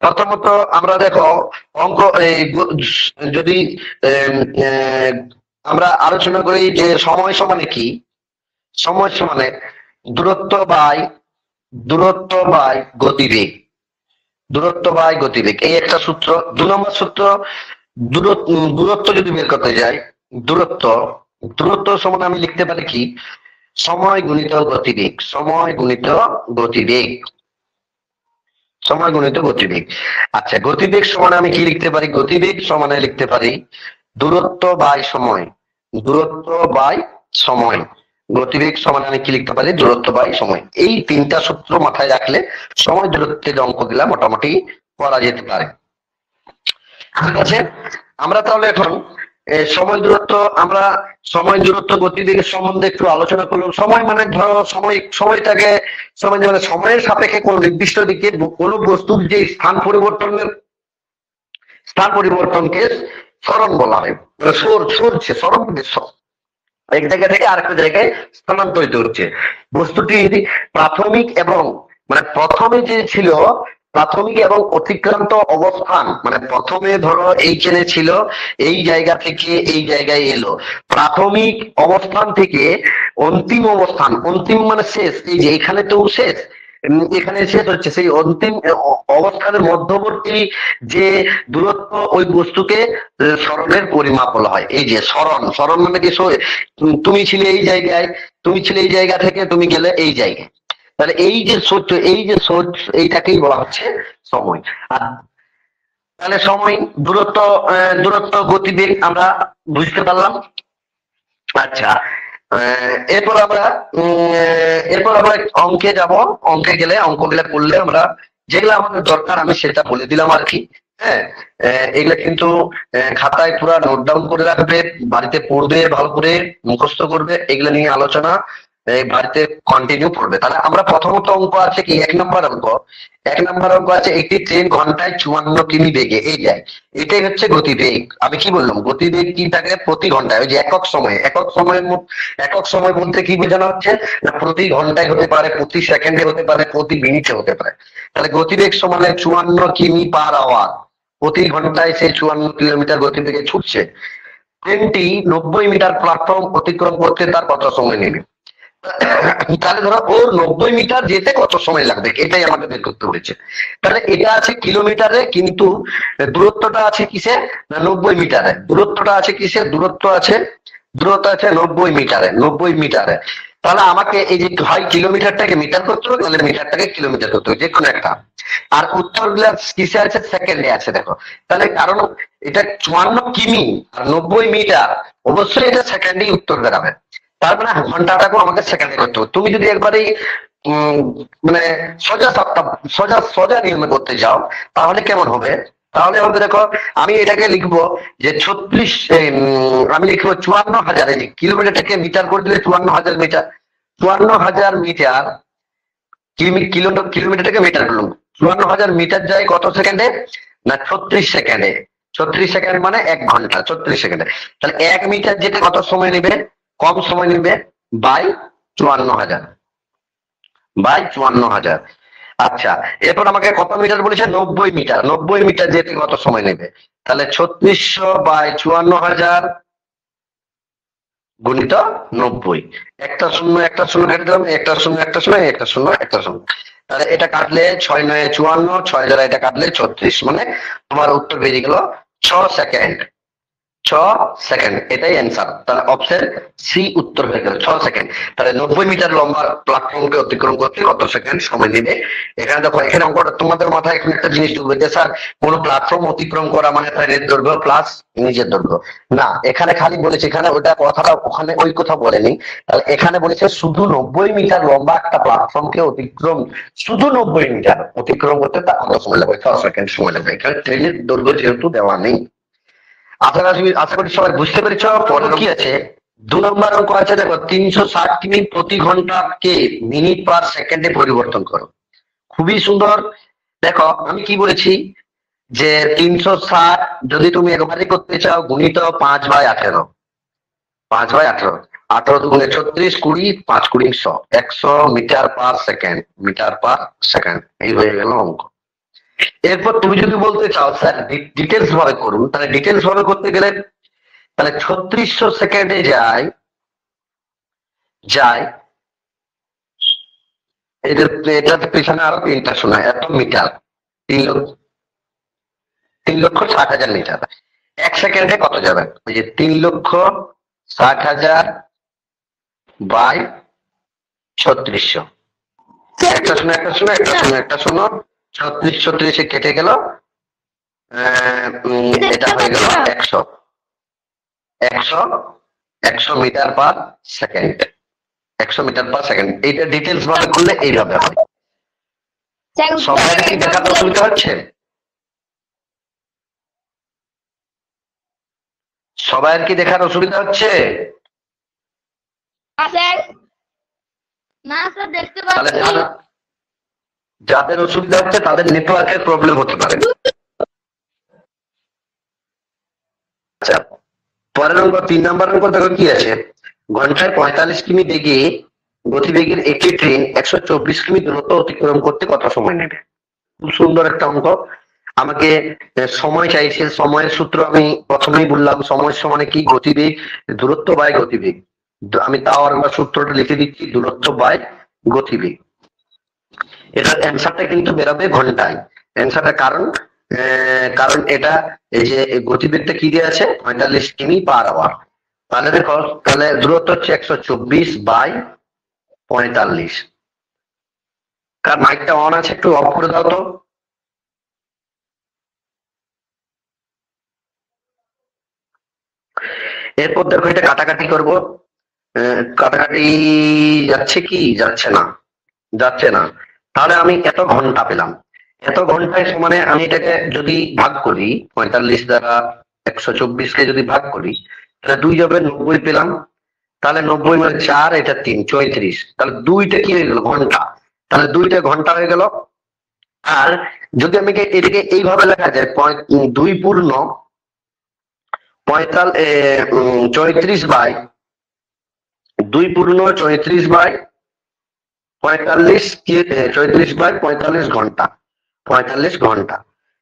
প্রথমত আমরা দেখো অঙ্ক যদি আমরা আলোচনা করি যে সময় সমানে কি, সময় সমানে দূরত্ব বাই গতিবেগ, দূরত্ব বাই গতিবেগ, এই একটা সূত্র। 2 নম্বর সূত্র, দূরত্ব যদি বের করতে যাই, দূরত্ব সমান আমি লিখতে পারি কি, সময় গুণিত গতিবেগ, সময় গুণিত গতিবেগ, সময় গুণিত গতিবেগ। আচ্ছা, গতিবেগ সমান আমি কি লিখতে পারি, গতিবেগ সমানে লিখতে পারি দূরত্ব বাই সময়, দূরত্ব বাই সময়। গতিবেগ সমান আমি কি লিখতে পারি, দূরত্ব বাই সময়। এই 3টা সূত্র মাথায় রাখলে সময় দূরত্বের অঙ্কগুলা মোটামুটি করা যেতে পারে। ঠিক আছে, আমরা তাহলে এখন সময় দূরত্ব, আমরা সময় দূরত্ব গতিবেগের সম্বন্ধে একটু আলোচনা করলাম। সময় মানে ধরো সময়টাকে সময় মানে সময়ের সাপেক্ষে কোন নির্দিষ্ট দিকে কোন বস্তুর যে স্থান পরিবর্তনকে সরণ বলা হয়। সরছে, সরণ এক জায়গা থেকে আরেকটা জায়গায় স্থানান্তরিত হচ্ছে। বস্তুটি প্রাথমিক এবং মানে প্রথমে যে ছিল প্রাথমিক এবং অতিক্রান্ত অবস্থান, মানে প্রথমে ধরো এইখানে ছিল, এই জায়গা থেকে এই জায়গায় এলো, প্রাথমিক অবস্থান থেকে অন্তিম অবস্থান, অন্তিম মানে শেষ, এই যে এখানে তো শেষ, এখানে শেষ হচ্ছে, সেই অন্তিম অবস্থানের মধ্যবর্তী যে দূরত্ব, ওই বস্তুকে সরণের পরিমাপ বলা হয়। এই যে সরণ, সরণ মানে কি, তুমি ছিলে এই জায়গায়, তুমি ছিলে এই জায়গা থেকে তুমি গেলে এই জায়গায়, তাহলে এই যে সোচ, এই যে সোচ, এইটাকেই বলা হচ্ছে সময়। আর তাহলে সময় দূরত্ব গতিবেগ আমরা বুঝতে পারলাম। আচ্ছা, এরপর আমরা অঙ্কে যাব। অঙ্কে গেলে অঙ্কগুলা করলে আমরা যেগুলো আমাদের দরকার আমি সেটা বলে দিলাম আর কি। হ্যাঁ, এগুলা কিন্তু খাতায় পুরা নোট ডাউন করে রাখবে, বাড়িতে পড়বে, ভালো করে মুখস্থ করবে, এগুলা নিয়ে আলোচনা বাড়িতে কন্টিনিউ করবে। তাহলে আমরা প্রথমত অঙ্ক আছে কি, 1 নম্বর অঙ্ক আছে, একটি ট্রেন ঘন্টায় 54 কিমি বেগে এই যায়, এটাই হচ্ছে গতিবেগ। আমি কি বললাম, গতিবেগ কি থাকে প্রতি ঘন্টায়, ওই যে একক সময় বলতে কি বোঝানো হচ্ছে না, প্রতি ঘন্টায় হতে পারে, প্রতি সেকেন্ডে হতে পারে, প্রতি মিনিটে হতে পারে। তাহলে গতিবেগ সমানে 54 কিমি পার আওয়ার, প্রতি ঘন্টায় সে 54 কিলোমিটার গতিবেগে ছুটছে। ট্রেনটি 90 মিটার প্ল্যাটফর্ম অতিক্রম করতে তার কত সময় নেবে? তাহলে ধরো ওর 90 মিটার যেতে কত সময় লাগবে, এটাই আমাদের বের করতে হয়েছে। তাহলে এটা আছে কিলোমিটারে, কিন্তু দূরত্বটা আছে কিসে না 90 মিটারে। দূরত্বটা আছে কিসে, দূরত্ব আছে 90 মিটারে, 90 মিটারে। তাহলে আমাকে এই যে হয় কিলোমিটারটাকে মিটার করতে হবে, তাহলে মিটারটাকে কিলোমিটার করতে হবে, যে কোনো একটা। আর উত্তর গুলা কিসে আছে, সেকেন্ডে আছে। দেখো তাহলে কারণ এটা 54 কিমি আর 90 মিটার, অবশ্যই এটা সেকেন্ডেই উত্তর বেরাবে। তার মানে ঘন্টাটাকেও আমাকে সেকেন্ডে করতে হবে। তুমি যদি একবারেই মানে সোজা নিয়মে করতে যাও, তাহলে কেমন হবে, তাহলে হবে দেখো, আমি এটাকে লিখবো যে 36, আমি লিখবো 54,000, কিলোমিটারটাকে মিটার করে দিলে 54,000 মিটার, 54,000 মিটার, কিলোমিটারটাকে মিটার করলাম, 54,000 মিটার যায় কত সেকেন্ডে না 36 সেকেন্ডে। 36 সেকেন্ড মানে 1 ঘন্টা, 36 সেকেন্ডে। তাহলে 1 মিটার যেতে কত সময় নেবে, কম সময় নেবে, বাই 54,000, বাই 54,000। আচ্ছা, এরপর আমাকে কত মিটার বলেছে, 90 মিটার, 90 মিটার যেতে কত সময় নেবে, তাহলে 3600 বাই 54,000 গুণিত 90, একটা শূন্য কেটে দিলাম, একটা শূন্য, তাহলে এটা কাটলে 6 9 54, 6 দ্বারা এটা কাটলে 36, মানে তোমার উত্তর বেরিয়ে গেল 6 সেকেন্ড, 6 সেকেন্ড, এটাই অ্যান্সার। তাহলে অপশন সি উত্তর হয়ে গেল 6 সেকেন্ড। তাহলে 90 মিটার লম্বা প্ল্যাটফর্মকে অতিক্রম করতে কত সেকেন্ড সময় নেবে? এখানে দেখো, এখানে অঙ্কটা তোমাদের মাথায় এখন একটা জিনিস ঢুকবে যে স্যার কোন প্ল্যাটফর্ম অতিক্রম করা মানে ট্রেনের দৈর্ঘ্য প্লাস নিজের দৈর্ঘ্য, না, এখানে খালি বলেছে, এখানে ওটা কথাটা ওখানে ওই কথা বলেনি। তাহলে এখানে বলেছে শুধু 90 মিটার লম্বা একটা প্ল্যাটফর্মকে অতিক্রম, শুধু 90 মিটার অতিক্রম করতে তার কত সময় লাগবে, 6 সেকেন্ড সময় লাগবে। এখানে ট্রেনের দৈর্ঘ্য যেহেতু দেওয়া নেই। আশা করি সবাই বুঝতে পেরেছ। পরে কি আছে, 2 নম্বর অঙ্ক আছে, দেখো 360 কিমি প্রতি ঘন্টাকে মিনিট পার সেকেন্ডে পরিবর্তন করো। খুবই সুন্দর। দেখো আমি কি বলেছি যে 360 যদি তুমি একবারে করতে চাও গুণিত 5/18, 5/18, 18 দুগুণে 36, 20, 5 20 100, 100 metre per second, metre per second, এই হয়ে গেল অঙ্ক। এরপর তুমি যদি বলতে চাও স্যার ডিটেলস ভাবে করুন, তাহলে ডিটেলস ভাবে করতে গেলে তাহলে 3600 সেকেন্ডে যায় যায় এটার পেছনে আরো 3টা শোনা এত মিটার, 3,60,000 মিটার। 1 সেকেন্ডে কত যাবে? ওই যে 3,60,000 বাই 3600। একটা শোনো 36 কেটে গেল, এটা হয়ে গেল 100 metre per second. 100 metre per second. এইটা ডিটেলস ভাবে করলে এইভাবে হয়। সবাই কি দেখাতে অসুবিধা হচ্ছে? সবাই কি দেখার অসুবিধা হচ্ছে? যাদের অসুবিধা হচ্ছে তাদের নেটওয়ার্কের প্রবলেম হতে পারে। আচ্ছা, পরের অঙ্ক 3 নম্বর অঙ্ক দেখো কি আছে। ঘন্টায় 45 কিমি বেগে গতিবেগের একটি ট্রেন 124 কিমি দূরত্ব অতিক্রম করতে কত সময় নেবে? খুব সুন্দর একটা অঙ্ক। আমাকে সময় চাইছে, সময়ের সূত্র আমি প্রথমেই বললাম, সময় সমানে কি? গতিবেগ দূরত্ব বাই গতিবেগ। আমি তাও আরেকবার সূত্রটা লিখে দিচ্ছি, দূরত্ব বাই গতিবেগ। এটার অ্যান্সারটা কিন্তু বেরোবে ঘন্টায়। অ্যান্সারটা কারণ এটা এই যে গতিবেগটা কি দিয়ে আছে 45 কিমি পার আওয়ার। তাহলে দেখো, তাহলে দূরত্ব হচ্ছে 124 বাই 45। কার মাইকটা অন আছে একটু অফ করে দাও তো। এরপর দেখো এটা কাটাকাটি করব। কাটাকাটি যাচ্ছে কি? যাচ্ছে না। তাহলে আমি এত ঘন্টা পেলাম। এত ঘন্টায় সমানে আমি এটাকে যদি ভাগ করি 45 দ্বারা 124 কে যদি ভাগ করি, তাহলে 2 যাবে, 90 পেলাম। তাহলে 90 মানে 4, এটা 3, 34। তাহলে 2টা কি হয়ে গেল? ঘন্টা। তাহলে 2টা ঘন্টা হয়ে গেল। আর যদি আমি এটাকে এইভাবে লেখা যায় 2 পূর্ণ 34 বাই 2 পূর্ণ 34 বাই 45 34 বাই 45 ঘন্টা। 45 ঘন্টা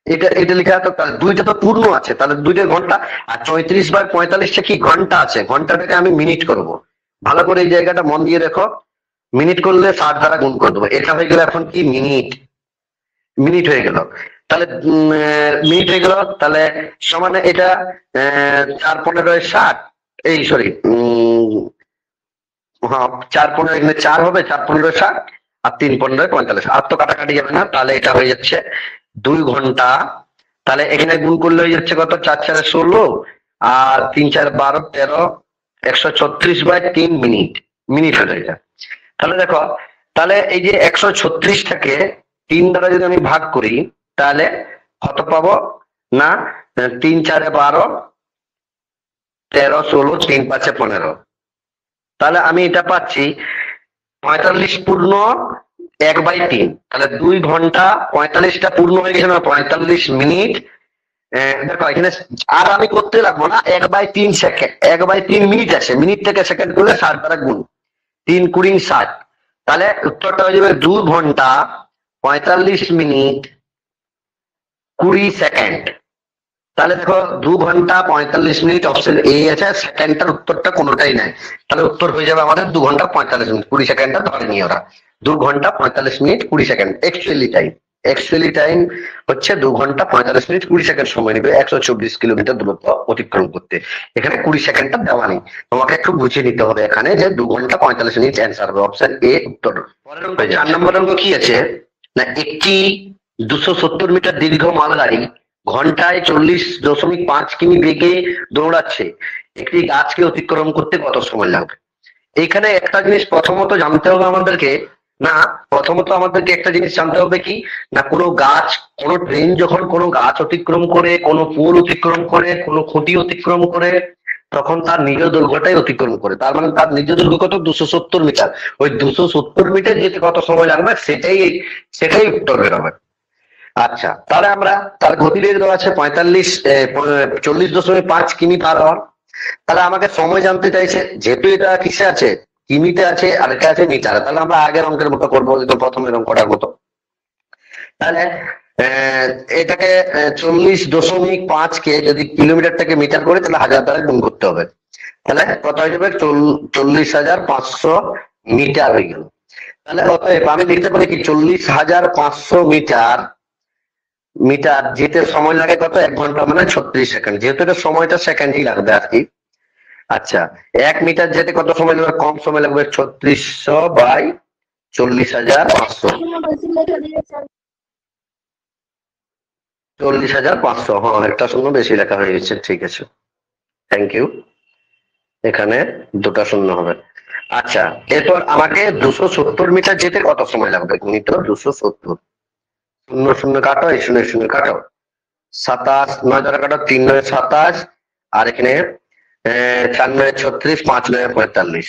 এটা লেখা। তো তাহলে 2টা তো পূর্ণ আছে, তাহলে 2টা ঘন্টা। আর 34 বাই 45টা কি? ঘন্টা আছে। ঘন্টাটাকে আমি মিনিট করব। ভালো করে এই জায়গাটা মন দিয়ে দেখো। মিনিট করলে 60 দ্বারা গুণ করে দেবো। এটা হয়ে গেল এখন কি? মিনিট হয়ে গেল। তাহলে মিনিট হয়ে গেল। তাহলে সমানে এটা 4 15 60, এই সরি 4 15 এখানে 4 হবে, 4 15 60 আর 3 15 45। আর তো কাটাকাটি যাবে না। তাহলে এটা হয়ে যাচ্ছে 2 ঘন্টা। তাহলে এখানে গুণ করলে হয়ে যাচ্ছে কত? 4 4 16 আর 3 4 12 13, 136 বাই 3 মিনিট হয়ে যায়। তাহলে দেখো, তাহলে এই যে 136টাকে 3 দ্বারা যদি আমি ভাগ করি, তাহলে কত পাবো? না 3 4 12, 13 16, 3 5 15। তাহলে আমি এটা পাচ্ছি 45 পূর্ণ 1/3। তাহলে 2 ঘন্টা 45টা পূর্ণ হয়ে গেছে না, 45 মিনিট। দেখো এখানে আর আমি করতে লাগবো না। 1/3 সেকেন্ড, 1/3 মিনিট আছে। মিনিট থেকে সেকেন্ড করলে 60 দ্বারা গুণ, 3 20 60। তাহলে উত্তরটা হয়ে যাবে 2 ঘন্টা 45 মিনিট 20 সেকেন্ড। তাহলে দেখো 2 ঘন্টা 45 মিনিট অপশন এ আছে, সেকেন্ডটার উত্তরটা কোনোটাই নাই। তাহলে উত্তর হয়ে যাবে আমাদের 2 ঘন্টা 45 মিনিট 20 সেকেন্ডটা ধরে নিয়ে ওরা 2 ঘন্টা 45 মিনিট 20 সেকেন্ড। অ্যাকচুয়ালি টাইম হচ্ছে 2 ঘন্টা 45 মিনিট 20 সেকেন্ড সময় নেবে 124 কিলোমিটার দূরত্ব অতিক্রম করতে। এখানে 20 সেকেন্ডটা দেওয়া নেই, তোমাকে একটু বুঝিয়ে নিতে হবে এখানে যে 2 ঘন্টা 45 মিনিট অ্যান্সার হবে অপশন এ উত্তর। 4 নম্বর অঙ্ক কি আছে না, একটি 270 মিটার দীর্ঘ মালগাড়ি ঘন্টায় 40.5 কিমি বেগে দৌড়াচ্ছে। একটি গাছকে অতিক্রম করতে কত সময় লাগবে? এখানে একটা জিনিস প্রথমত জানতে হবে আমাদেরকে, একটা জিনিস জানতে হবে কি না, কোনো গাছ, কোনো ট্রেন যখন কোনো গাছ অতিক্রম করে, কোনো পোল অতিক্রম করে, কোনো খুঁটি অতিক্রম করে, তখন তার নিজ দৈর্ঘ্যটাই অতিক্রম করে। তার মানে তার নিজ দৈর্ঘ্য কত? 270 মিটার। ওই 270 মিটার যেতে কত সময় লাগবে সেটাই উত্তর বেরোবে। আচ্ছা, তাহলে আমরা তার গতিবেগ দেওয়া আছে 40.5 কিমি পার আওয়ার। তাহলে আমাকে সময় জানতে চাইছে, যেহেতু এটা কিসে আছে? কিমিতে আছে, আর এটা আছে মিটারে। তাহলে আমরা আগের অঙ্কের মতো করবো, প্রথমের অঙ্কটার মতো। তাহলে এটাকে 40.5 কে যদি কিলোমিটারটাকে মিটার করে তাহলে 1000 দ্বারা গুণ করতে হবে, তাহলে কত হয়ে যাবে 40,500 মিটার হয়ে গেল। তাহলে অতএব আমি লিখতে পারি কি 40,500 মিটার মিটার যেতে সময় লাগে কত 1 ঘন্টা মানে 36 সেকেন্ড, যেহেতু এটা সময়টা সেকেন্ডই লাগবে আর কি। আচ্ছা 1 মিটার যেতে কত সময় লাগবে, কম সময় লাগবে 3600 বাই 40,500, 40,500। হ্যাঁ একটা শূন্য বেশি লেখা হয়ে গেছে, ঠিক আছে থ্যাংক ইউ, এখানে দুটা শূন্য হবে। আচ্ছা এরপর আমাকে 270 মিটার যেতে কত সময় লাগবে, গুণিত 270, শূন্য শূন্য কাটো, এই শূন্য শূন্য কাটো, 27, 9 দ্বারা কাটো, 3 9 27, আর এখানে 4 9 36, 5 9 45,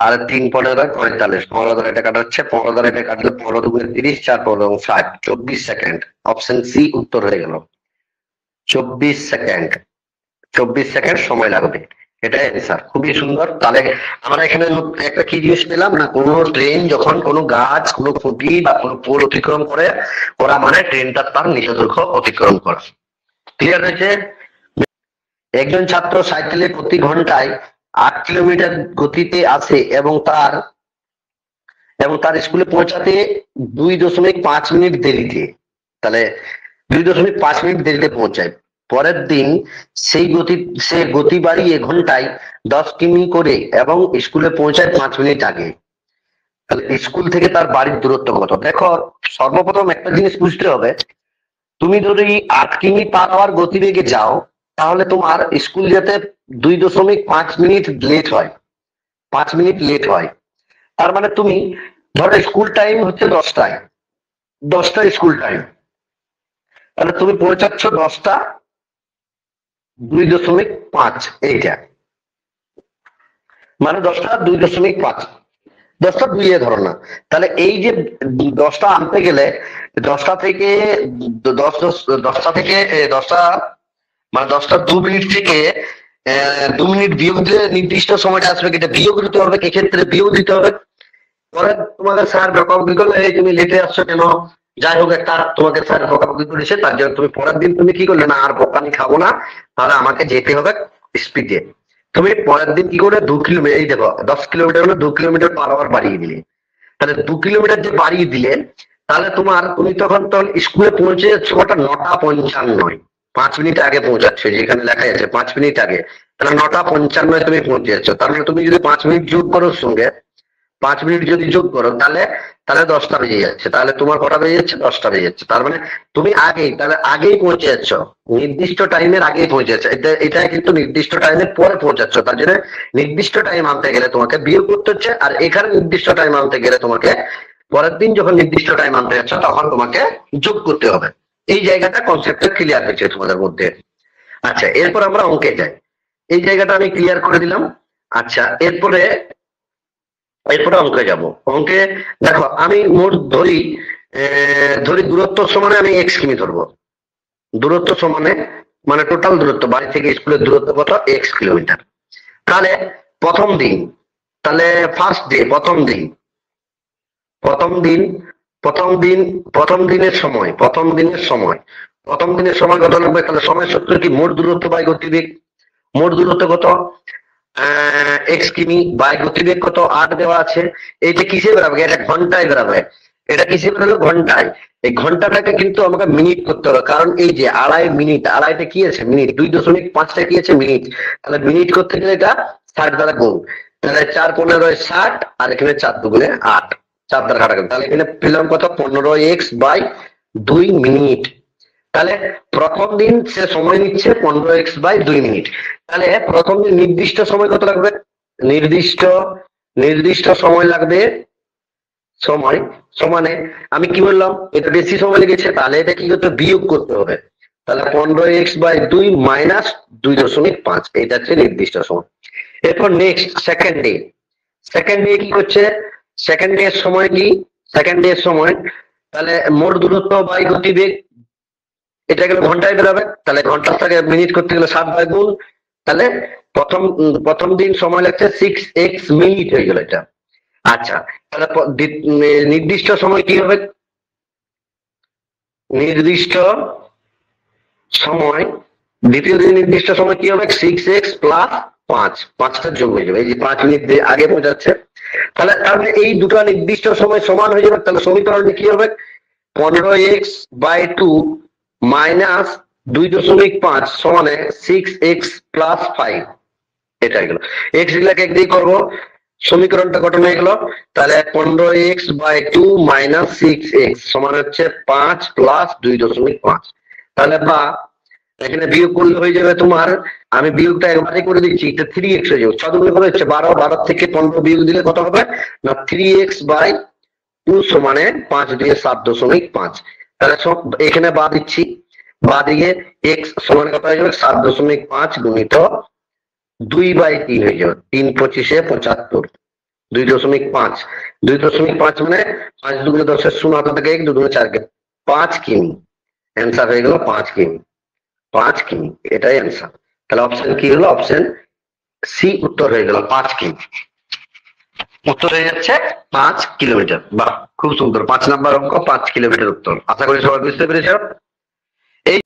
আর 3 15 45, 15 দ্বারা এটা কাটা হচ্ছে, 15 দ্বারা এটা কাটলে 15 দুগুণে 30, 4 15 60, 24 সেকেন্ড। অপশন সি উত্তর হয়ে গেল, 24 সেকেন্ড, 24 সেকেন্ড সময় লাগবে, এটাই অ্যান্সার। খুবই সুন্দর। তাহলে আমরা এখানে একটা কি জিনিস পেলাম না, কোনো ট্রেন যখন কোনো গাছ, কোনো খুঁটি বা কোনো পোল অতিক্রম করে, ওরা মানে ট্রেনটা তার নিজ দৈর্ঘ্য অতিক্রম করা। ক্লিয়ার হয়েছে? একজন ছাত্র সাইকেলে প্রতি ঘন্টায় 8 কিলোমিটার গতিতে আসে এবং তার স্কুলে পৌঁছাতে 2.5 মিনিট দেরিতে, তাহলে 2.5 মিনিট দেরিতে পৌঁছায়। পরের দিন সে গতি বাড়িয়ে ঘন্টায় 10 কিমি করে এবং স্কুলে পৌঁছায় 5 মিনিট আগে। তাহলে স্কুল থেকে তার বাড়ির দূরত্ব কত? দেখো সর্বপ্রথম একটা জিনিস বুঝতে হবে, তুমি যদি 8 কিমি পার আওয়ার গতিবেগে যাও তাহলে তোমার স্কুল যেতে 2.5 মিনিট লেট হয়, 5 মিনিট লেট হয়। তার মানে তুমি ধরো স্কুল টাইম হচ্ছে 10টায় স্কুল টাইম, তাহলে তুমি পৌঁছাচ্ছ 10টা 2.5, এইটা মানে 10টা 2.5, 10টা 2 ধরো না। তাহলে এই যে 10টা আনতে গেলে 10টা থেকে 10টা মানে 10টা 2 মিনিট থেকে 2 মিনিট বিয়োগ দিলে নির্দিষ্ট সময়টা আসবে, এটা বিয়োগ দিতে হবে, এক্ষেত্রে বিয়োগ দিতে হবে। পরে তোমাদের স্যার বকাবকি করলে, এই তুমি লেটে আসছো কেন, যাই হোক একটা তোমাকে স্যার বকাবকি করেছে, তার জন্য তুমি পরের দিন তুমি কি করলে না আর বকানি খাবো না, তাহলে আমাকে যেতে হবে স্পিডে। তুমি পরের দিন কি করে 2 কিলোমিটার, এই দেখো 10 কিলোমিটার হলে 2 কিলোমিটার পার আওয়ার বাড়িয়ে দিলে, তাহলে 2 কিলোমিটার যে বাড়িয়ে দিলে তাহলে তুমি তখন স্কুলে পৌঁছে যাচ্ছ ওটা 9:55, 5 মিনিট আগে পৌঁছাচ্ছ, যেখানে লেখা যাচ্ছে 5 মিনিট আগে, তাহলে 9:55 তুমি পৌঁছে যাচ্ছ। তার মানে তুমি যদি 5 মিনিট যোগ করো সঙ্গে, 5 মিনিট যদি যোগ করো তাহলে 10টা বেজে যাচ্ছে, তাহলে তোমার কটা বেজে যাচ্ছে, 10টা বেজে যাচ্ছে। তার মানে তুমি আগেই পৌঁছে যাচ্ছ, নির্দিষ্ট টাইমের আগেই পৌঁছে যাচ্ছ। এটা কিন্তু নির্দিষ্ট টাইমের পরে পৌঁছাচ্ছ, তার জন্য নির্দিষ্ট টাইম আনতে গেলে তোমাকে বিয়োগ করতে হচ্ছে, আর এখানে নির্দিষ্ট টাইম আনতে গেলে তোমাকে পরের দিন যখন নির্দিষ্ট টাইম আনতে যাচ্ছ তখন তোমাকে যোগ করতে হবে। এই জায়গাটা কনসেপ্টটা ক্লিয়ার হয়েছে তোমাদের মধ্যে। আচ্ছা এরপর আমরা অঙ্কে যাই, এই জায়গাটা আমি ক্লিয়ার করে দিলাম। আচ্ছা এরপরে অঙ্কে যাব। অঙ্কে দেখো আমি মোট ধরি দূরত্ব সমানে আমি x কিমি ধরবো, দূরত্ব সমানে মানে টোটাল দূরত্ব বাড়ি থেকে স্কুলের দূরত্ব কত, x কিলোমিটার। তাহলে প্রথম দিন, তাহলে ফার্স্ট ডে, প্রথম দিনের সময় কত লাগবে, তাহলে সময় সূত্র কি, মোট দূরত্ব বাই গতিবেগ, মোট দূরত্ব কত x কিমি বাই গতিবেগ কত 8 দেওয়া আছে। এইটা কিসে বেরাবে, এটা ঘন্টায় বেরাবে, এটা কিসে বেরোলো ঘন্টায়। এই ঘন্টাটাকে কিন্তু আমাকে মিনিট করতে হবে, কারণ এই যে 2.5 মিনিট, 2.5টা কি আছে মিনিট, 2.5টা কি আছে মিনিট, তাহলে মিনিট করতে গেলে এটা 60 দ্বারা গুণ, তাহলে 4 15 60, আর এখানে 4 দুগুণে 8, 4 দ্বারা কাটা, তাহলে এখানে পেলাম কত 15x বাই 2 মিনিট। তাহলে প্রথম দিন সে সময় নিচ্ছে 15x বাই 2 মিনিট। তাহলে প্রথম দিন নির্দিষ্ট সময় কত লাগবে, নির্দিষ্ট সময় লাগবে, সময় সমানে আমি কি বললাম, এটা বেশি সময় লেগেছে, তাহলে এটা কি করতে বিয়োগ করতে হবে, তাহলে 15x বাই 2 মাইনাস 2.5, এটা হচ্ছে নির্দিষ্ট সময়। এরপর নেক্সট সেকেন্ড ডে কি করছে, সেকেন্ড ডে এর সময় কি, সেকেন্ড ডে এর সময় তাহলে মোট দূরত্ব বাই গতিবেগ, এটা গেলে ঘন্টায় বেরোবে, তাহলে ঘন্টার থেকে মিনিট করতে গেলে 7 বাই গুণ, তাহলে প্রথম দিন সময় লাগছে 6x মিনিট হয়ে গেল এটা। আচ্ছা তাহলে নির্দিষ্ট সময় কি হবে, নির্দিষ্ট সময়, দ্বিতীয় নির্দিষ্ট সময় কি হবে 6x প্লাস 5, 5টা যোগ হয়ে যাবে, এই যে 5 মিনিট আগে পৌঁছাচ্ছে, তাহলে তাহলে এই দুটো নির্দিষ্ট সময় সমান হয়ে যাবে। তাহলে সমীকরণটি কি হবে 15x/2 মাইনাস 2.5 সমানে 6x প্লাস 5। এটা গেল x গুলাকে একদিকে করবো, সমীকরণটা গঠন হয়ে গেল। তাহলে 15x/2 মাইনাস 6x সমান হচ্ছে 5 প্লাস 2.5। তাহলে বা এখানে বিয়োগ করলে হয়ে যাবে তোমার, আমি বিয়োগটা একবারে করে দিচ্ছি, এটা 3x হয়ে যাবে। 6 দুগুণে কত হচ্ছে 12, 12 থেকে 15 বিয়োগ দিলে কত হবে না 3x/2 সমানে 5 দিয়ে 7.5। তাহলে সব এখানে বা দিচ্ছি, বা দিকে x সমান কত হয়ে যাবে 7.5 গুণিত 2/3 হয়ে যাবে, 3 25 75, 2.5, 2.5 মানে 5 দুগুণে 10 0, হাতে থেকে 1, 2 দুগুণে 4, 5 কিমি। অ্যান্সার হয়ে গেল 5 কিমি, 5 কিমি, এটাই অ্যান্সার। তাহলে অপশন কি হলো, অপশন সি উত্তর হয়ে গেল 5 কিমি। উত্তর হয়ে যাচ্ছে 5 কিলোমিটার। বাহ, খুব সুন্দর, 5 নাম্বার অঙ্ক 5 কিলোমিটার উত্তর। আশা করি সবাই বুঝতে পেরেছ। এই